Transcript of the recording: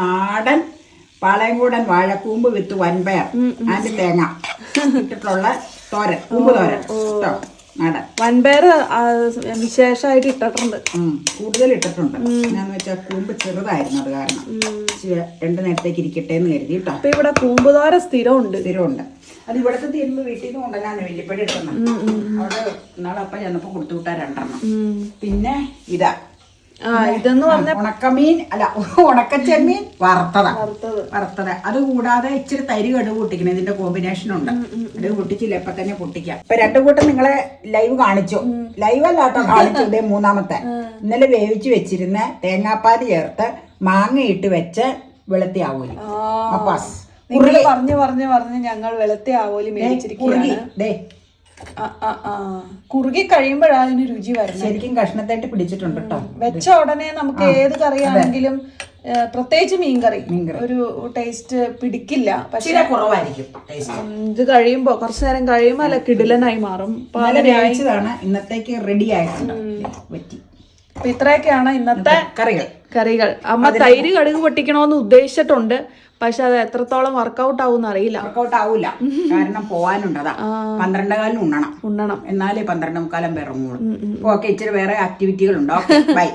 നാടൻ പാളയംകൂടൻ വാഴക്കൂമ്പ് വിത്ത് വൻപയർ ആൻഡ് തേങ്ങ ഇട്ടിട്ടുള്ള തോരൻ, കൂമ്പ് തോരൻ കേട്ടോ. നാടൻ വൻപയർ വിശേഷമായിട്ട് ഇട്ടിട്ടുണ്ട്, കൂടുതൽ ഇട്ടിട്ടുണ്ട്. എന്നാന്ന് വെച്ചാൽ കൂമ്പ് ചെറുതായിരുന്നു, അത് കാരണം 2 നേരത്തേക്ക് ഇരിക്കട്ടെ എന്ന് കരുതി കേട്ടോ. അപ്പൊ ഇവിടെ കൂമ്പ് തോരൻ സ്ഥിരമുണ്ട്. അത് ഇവിടുത്തെ തീരുമ്പ് വീട്ടിൽ നിന്ന് കൊണ്ടുവന്നാണ് വലിയപ്പടി എടുക്കുന്നത്. അവിടെ നാളെ അപ്പം ചെന്നപ്പോ കൊടുത്തു വിട്ടാ 2 പിന്നെ ഇതാ ഇതെന്ന് പറഞ്ഞ ഉണക്കമീൻ അല്ല, ഉണക്കച്ചെമ്മീൻ വറുത്തത്. അത് കൂടാതെ ഇച്ചിരി തരി കടുക് പൊട്ടിക്കണം. ഇതിന്റെ കോമ്പിനേഷൻ ഉണ്ട്. കടുക് പൊട്ടിച്ചില്ല, ഇപ്പൊ തന്നെ പൊട്ടിക്കാം. ഇപ്പൊ 2 കൂട്ടം നിങ്ങളെ ലൈവ് കാണിച്ചു. ലൈവ് അല്ല കേട്ടോ കാണിച്ചു. ഇതേ 3ാമത്തെ. ഇന്നലെ വേവിച്ച് വെച്ചിരുന്ന തേങ്ങാപ്പാല് ചേർത്ത് മാങ്ങ ഇട്ട് വെച്ച് വെളുത്തി ആവൂലി മപ്പാസ്. പറഞ്ഞ് ഞങ്ങൾ വെളുത്തി ആവോലി മേടിച്ചിരിക്കുകയാണ്. കുറുകി കഴിയുമ്പോഴാണ് അതിന് രുചി വരുന്നത്. ശരിക്കും കഷ്ണത്തായിട്ട് പിടിച്ചിട്ടുണ്ട് കേട്ടോ. വെച്ച ഉടനെ നമുക്ക് ഏത് കറിയാണെങ്കിലും, പ്രത്യേകിച്ച് മീൻകറി ഒരു ടേസ്റ്റ് പിടിക്കില്ല. പക്ഷെ കുറവായിരിക്കും. ഇത് കഴിയുമ്പോ കുറച്ചു നേരം കഴിയുമ്പോ അല്ല കിടിലനായി മാറും. ഇന്നത്തേക്ക് റെഡി ആയിട്ടുണ്ട്. അപ്പൊ ഇത്രയൊക്കെയാണ് ഇന്നത്തെ കറികൾ. അമ്മ തൈര് കടുക് പൊട്ടിക്കണോന്ന് ഉദ്ദേശിച്ചിട്ടുണ്ട്. പക്ഷെ അത് എത്രത്തോളം വർക്കൗട്ട് ആവും അറിയില്ല. വർക്കൗട്ട് ആവൂല, കാരണം പോവാനുണ്ട്. അതാ 12:15 ഉണ്ണണം. എന്നാലേ 12:45 ഇറങ്ങുള്ളൂ. ഓക്കെ, ഇച്ചിരി വേറെ ആക്ടിവിറ്റികളുണ്ടോ. ബൈ.